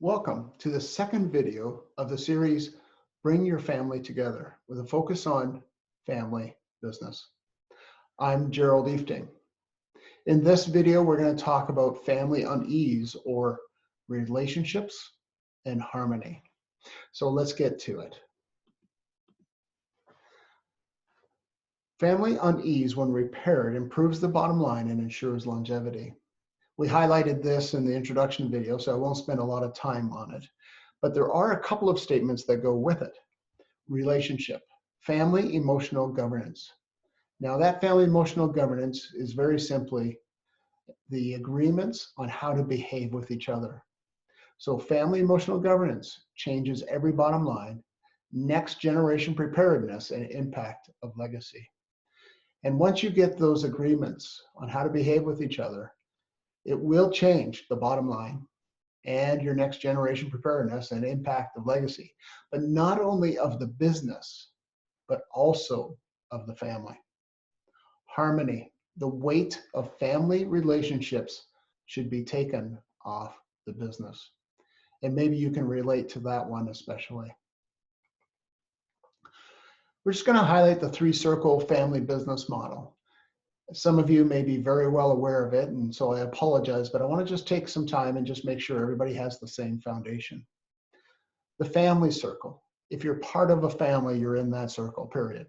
Welcome to the second video of the series, Bring Your Family Together, with a focus on family business. I'm Gerald Efting. In this video, we're going to talk about family unease or relationships and harmony. So let's get to it. Family unease, when repaired, improves the bottom line and ensures longevity. We highlighted this in the introduction video, so I won't spend a lot of time on it. But there are a couple of statements that go with it. Relationship, family emotional governance. Now that family emotional governance is very simply the agreements on how to behave with each other. So family emotional governance changes every bottom line, next generation preparedness, and impact of legacy. And once you get those agreements on how to behave with each other, it will change the bottom line and your next generation preparedness and impact of legacy, but not only of the business, but also of the family. Harmony, the weight of family relationships should be taken off the business. And maybe you can relate to that one especially. We're just going to highlight the three-circle family business model. Some of you may be very well aware of it, and so I apologize, but I want to just take some time and just make sure everybody has the same foundation. The family circle. If you're part of a family, you're in that circle, period.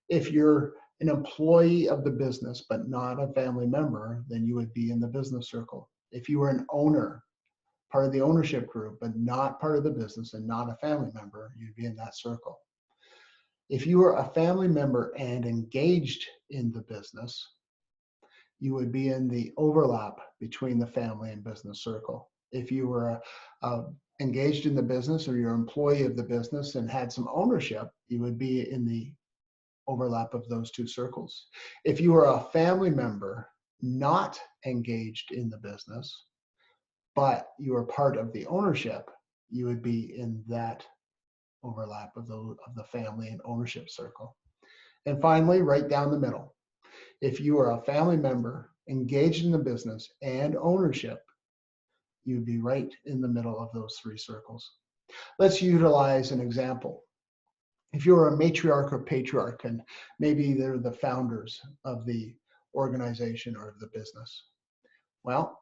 If you're an employee of the business, but not a family member, then you would be in the business circle. If you were an owner, part of the ownership group, but not part of the business and not a family member, you'd be in that circle. If you were a family member and engaged in the business, you would be in the overlap between the family and business circle. If you were engaged in the business or you're an employee of the business and had some ownership, you would be in the overlap of those two circles. If you were a family member not engaged in the business, but you are part of the ownership, you would be in that overlap of the family and ownership circle. And finally, right down the middle. If you are a family member engaged in the business and ownership, you'd be right in the middle of those three circles. Let's utilize an example. If you're a matriarch or patriarch, and maybe they're the founders of the organization or of the business, well,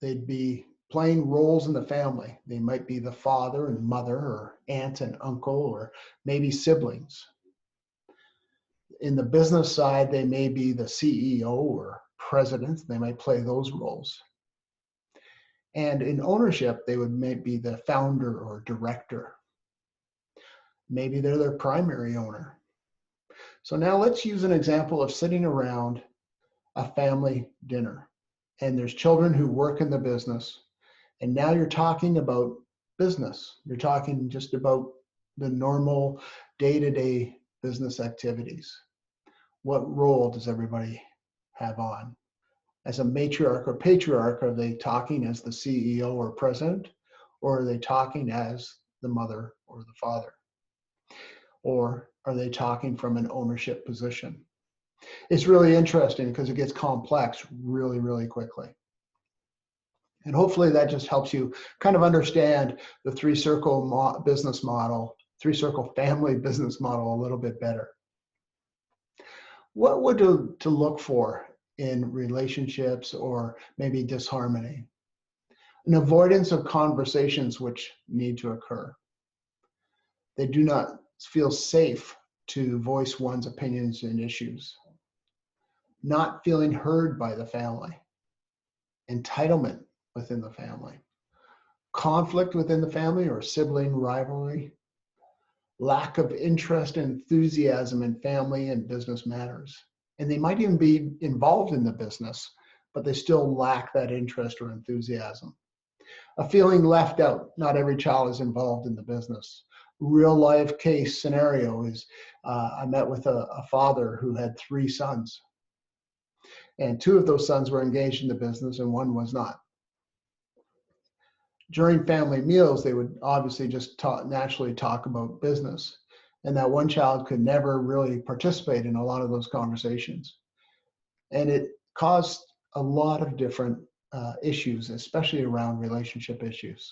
they'd be playing roles in the family. They might be the father and mother, or aunt and uncle, or maybe siblings. In the business side, they may be the CEO or president. They might play those roles. And in ownership, they would maybe be the founder or director. Maybe they're their primary owner. So now let's use an example of sitting around a family dinner, and there's children who work in the business. And now you're talking about business. You're talking just about the normal day-to-day business activities. What role does everybody have on? As a matriarch or patriarch, are they talking as the CEO or president, or are they talking as the mother or the father? Or are they talking from an ownership position? It's really interesting because it gets complex really, really quickly. And hopefully that just helps you kind of understand the three-circle business model, three-circle family business model a little bit better. What would to look for in relationships or maybe disharmony? An avoidance of conversations which need to occur. They do not feel safe to voice one's opinions and issues. Not feeling heard by the family. Entitlement within the family. Conflict within the family or sibling rivalry. Lack of interest and enthusiasm in family and business matters. And they might even be involved in the business, but they still lack that interest or enthusiasm. A feeling left out. Not every child is involved in the business. Real life case scenario is, I met with a father who had 3 sons. And 2 of those sons were engaged in the business and 1 was not. During family meals, they would obviously just naturally talk about business. And that one child could never really participate in a lot of those conversations. And it caused a lot of different issues, especially around relationship issues.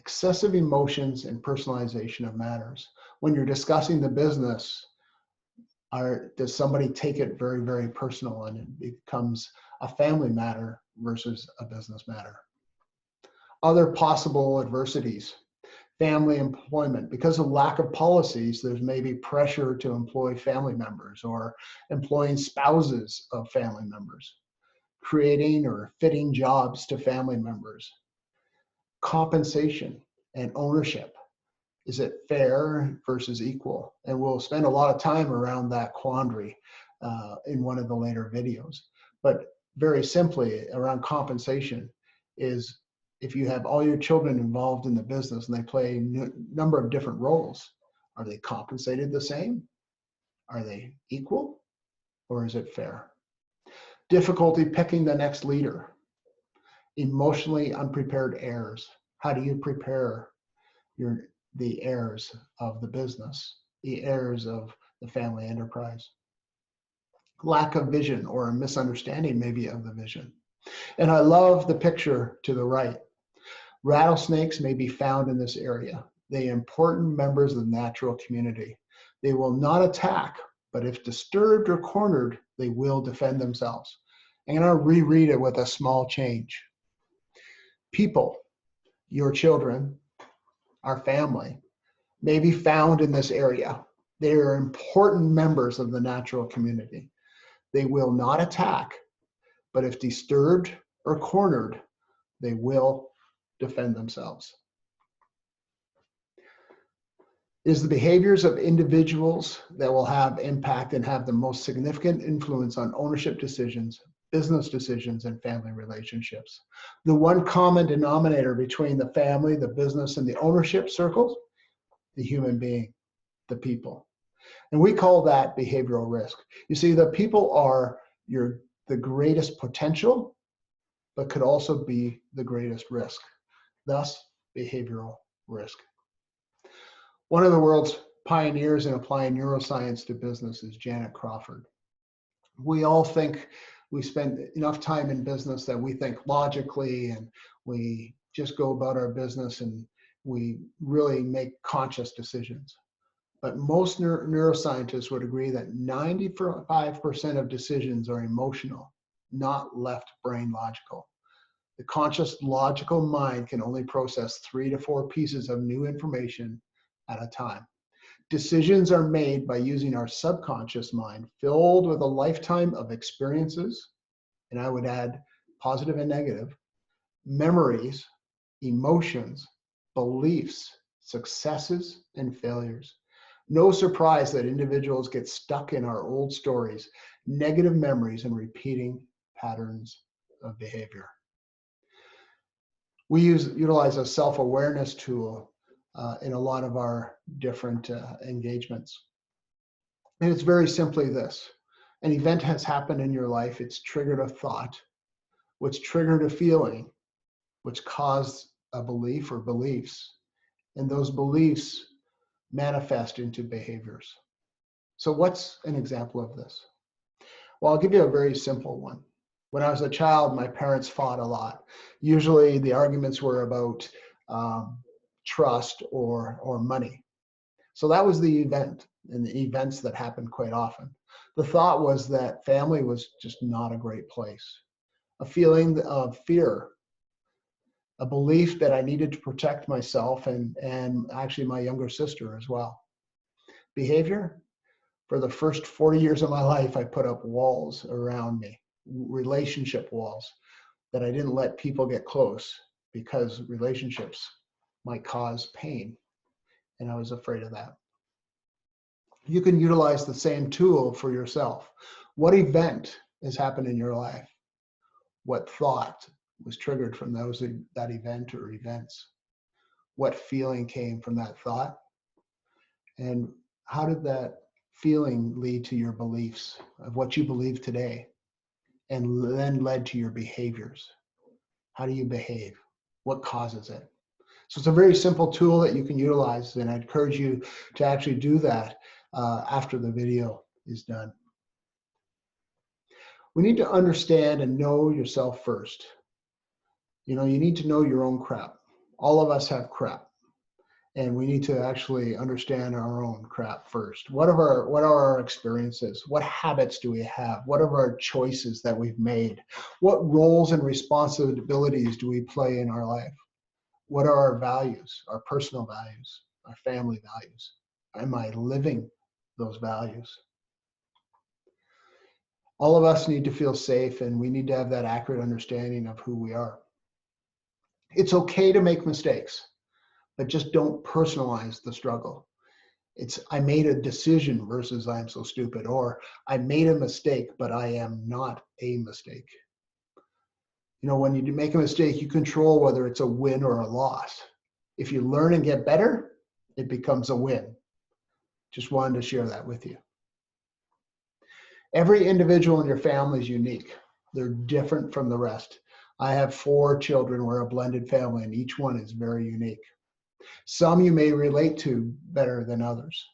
Excessive emotions and personalization of matters. When you're discussing the business, does somebody take it very, very personal and it becomes a family matter versus a business matter? Other possible adversities. Family employment. Because of lack of policies, there's maybe pressure to employ family members or employing spouses of family members, creating or fitting jobs to family members. Compensation and ownership. Is it fair versus equal? And we'll spend a lot of time around that quandary in one of the later videos. But very simply, around compensation is, if you have all your children involved in the business and they play a number of different roles, are they compensated the same? Are they equal? Or is it fair? Difficulty picking the next leader. Emotionally unprepared heirs. How do you prepare the heirs of the business, the heirs of the family enterprise? Lack of vision or a misunderstanding maybe of the vision. And I love the picture to the right. Rattlesnakes may be found in this area. They are important members of the natural community. They will not attack, but if disturbed or cornered, they will defend themselves. I'm going to reread it with a small change. People, your children, our family, may be found in this area. They are important members of the natural community. They will not attack, but if disturbed or cornered, they will defend themselves. It is the behaviors of individuals that will have impact and have the most significant influence on ownership decisions, business decisions, and family relationships. The one common denominator between the family, the business, and the ownership circles, the human being, the people. And we call that behavioral risk. You see, the people are the greatest potential, but could also be the greatest risk. Thus, behavioral risk. One of the world's pioneers in applying neuroscience to business is Janet Crawford. We all think we spend enough time in business that we think logically and we just go about our business and we really make conscious decisions. But most neuroscientists would agree that 95% of decisions are emotional, not left brain logical. The conscious logical mind can only process 3 to 4 pieces of new information at a time. Decisions are made by using our subconscious mind filled with a lifetime of experiences, and I would add positive and negative, memories, emotions, beliefs, successes, and failures. No surprise that individuals get stuck in our old stories, negative memories, and repeating patterns of behavior. We utilize a self-awareness tool in a lot of our different engagements. And it's very simply this. An event has happened in your life, it's triggered a thought, which triggered a feeling, which caused a belief or beliefs, and those beliefs manifest into behaviors. So what's an example of this? Well, I'll give you a very simple one. When I was a child, my parents fought a lot. Usually the arguments were about trust or money. So that was the event and the events that happened quite often. The thought was that family was just not a great place. A feeling of fear, a belief that I needed to protect myself and actually my younger sister as well. Behavior, for the first 40 years of my life, I put up walls around me, relationship walls, that I didn't let people get close because relationships might cause pain. And I was afraid of that. You can utilize the same tool for yourself. What event has happened in your life? What thought was triggered from that event or events? What feeling came from that thought? And how did that feeling lead to your beliefs of what you believe today? And then led to your behaviors. How do you behave? What causes it? So it's a very simple tool that you can utilize, and I encourage you to actually do that after the video is done. We need to understand and know yourself first. You know, you need to know your own crap. All of us have crap, and we need to actually understand our own crap first. What are our experiences? What habits do we have? What are our choices that we've made? What roles and responsibilities do we play in our life? What are our values, our personal values, our family values? Am I living those values? All of us need to feel safe, and we need to have that accurate understanding of who we are. It's okay to make mistakes, but just don't personalize the struggle. It's I made a decision versus I'm so stupid, or I made a mistake, but I am not a mistake. You know, when you make a mistake, you control whether it's a win or a loss. If you learn and get better, it becomes a win. Just wanted to share that with you. Every individual in your family is unique. They're different from the rest. I have 4 children. We're a blended family, and each one is very unique. Some you may relate to better than others.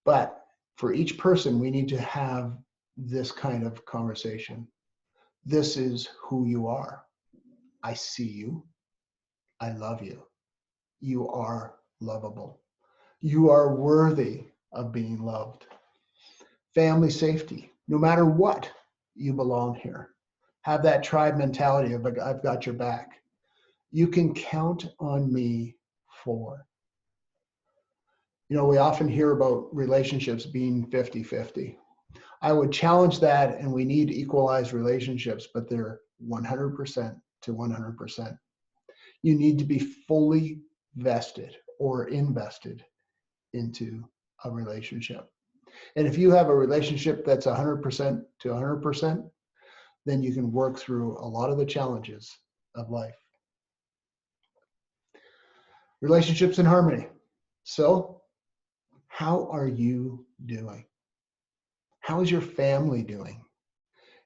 But for each person, we need to have this kind of conversation. This is who you are. I see you. I love you. You are lovable. You are worthy of being loved. Family safety. No matter what, you belong here. Have that tribe mentality of I've got your back. You can count on me for. You know, we often hear about relationships being 50-50. I would challenge that, and we need equalized relationships, but they're 100% to 100%. You need to be fully vested or invested into a relationship. And if you have a relationship that's 100% to 100%, then you can work through a lot of the challenges of life. Relationships in harmony. So, how are you doing? How is your family doing?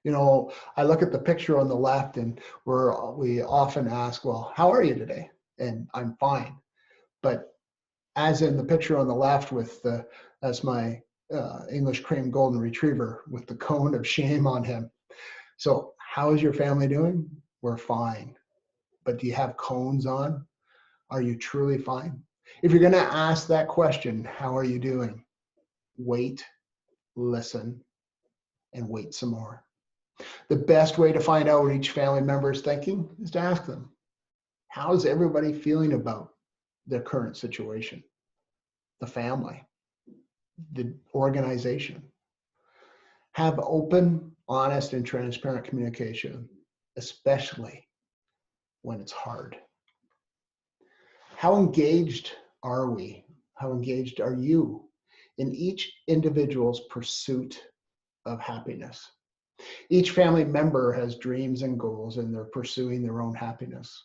You know, I look at the picture on the left, and we often ask, well, how are you today? And I'm fine. But as in the picture on the left that's my English cream golden retriever with the cone of shame on him. So how is your family doing? We're fine. But do you have cones on? Are you truly fine? If you're going to ask that question, how are you doing? Wait, listen, and wait some more. The best way to find out what each family member is thinking is to ask them, how is everybody feeling about their current situation? The family, the organization. Have open, honest, and transparent communication, especially when it's hard. How engaged are we? How engaged are you in each individual's pursuit of happiness? Each family member has dreams and goals, and they're pursuing their own happiness.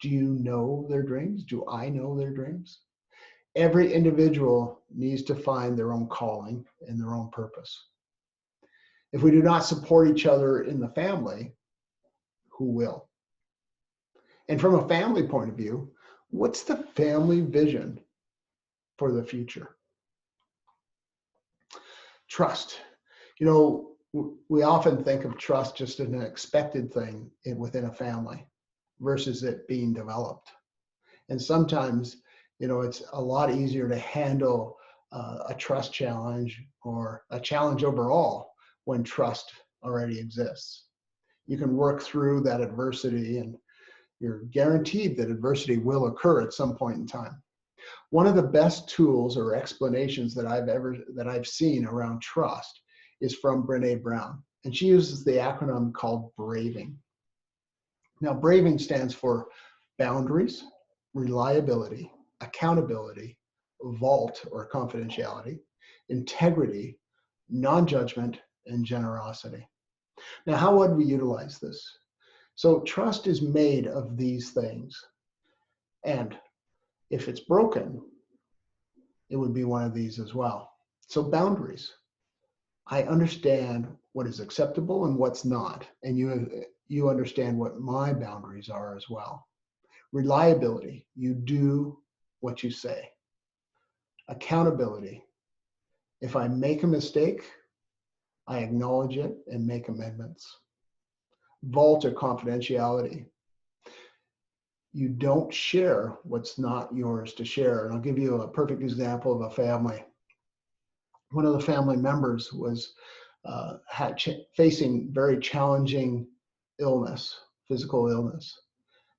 Do you know their dreams? Do I know their dreams? Every individual needs to find their own calling and their own purpose. If we do not support each other in the family, who will? And from a family point of view, what's the family vision for the future? Trust. You know, we often think of trust just as an expected thing within a family versus it being developed. And sometimes, you know, it's a lot easier to handle a trust challenge or a challenge overall when trust already exists. You can work through that adversity, and you're guaranteed that adversity will occur at some point in time. One of the best tools or explanations that I've seen around trust is from Brené Brown, and she uses the acronym called BRAVING. Now, BRAVING stands for boundaries, reliability, accountability, vault or confidentiality, integrity, non-judgment, and generosity. Now, how would we utilize this? So trust is made of these things. And if it's broken, it would be one of these as well. So boundaries. I understand what is acceptable and what's not. And you understand what my boundaries are as well. Reliability. You do what you say. Accountability. If I make a mistake, I acknowledge it and make amendments. Vault or confidentiality. You don't share what's not yours to share. And I'll give you a perfect example of a family. One of the family members was facing very challenging illness, physical illness.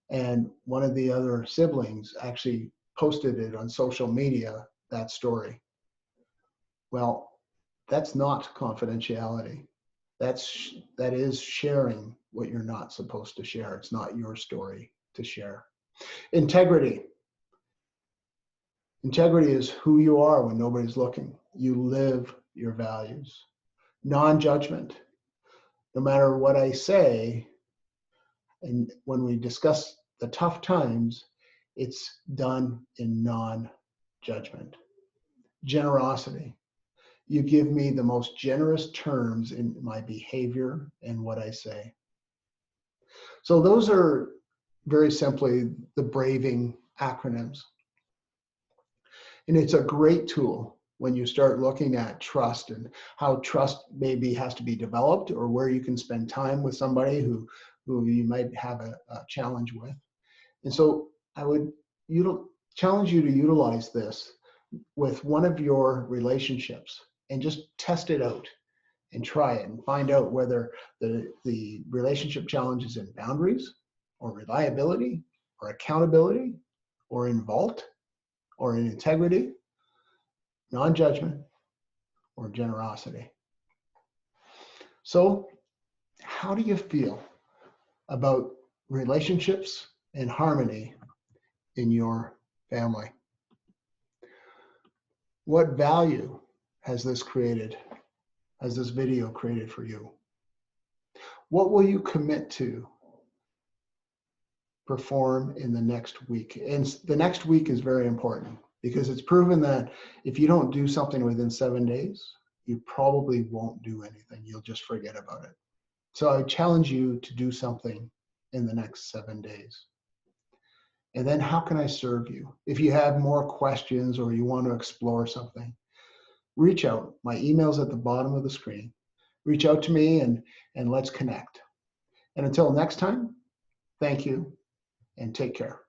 And one of the other siblings actually posted it on social media, that story. Well, that's not confidentiality. That is sharing what you're not supposed to share. It's not your story to share. Integrity. Integrity is who you are when nobody's looking. You live your values. Non-judgment. No matter what I say, and when we discuss the tough times, it's done in non-judgment. Generosity. You give me the most generous terms in my behavior and what I say. So those are very simply the Braving acronyms. And it's a great tool when you start looking at trust and how trust maybe has to be developed, or where you can spend time with somebody who you might have a challenge with. And so I would challenge you to utilize this with one of your relationships and just test it out and try it and find out whether the relationship challenge is in boundaries or reliability or accountability or in vault or in integrity, non-judgment, or generosity. So how do you feel about relationships and harmony in your family? What value has this created? Has this video created for you? What will you commit to perform in the next week? And the next week is very important because it's proven that if you don't do something within 7 days, you probably won't do anything. You'll just forget about it. So I challenge you to do something in the next 7 days. And then how can I serve you? If you have more questions or you want to explore something, reach out. My email's at the bottom of the screen. Reach out to me and let's connect. And until next time, thank you and take care.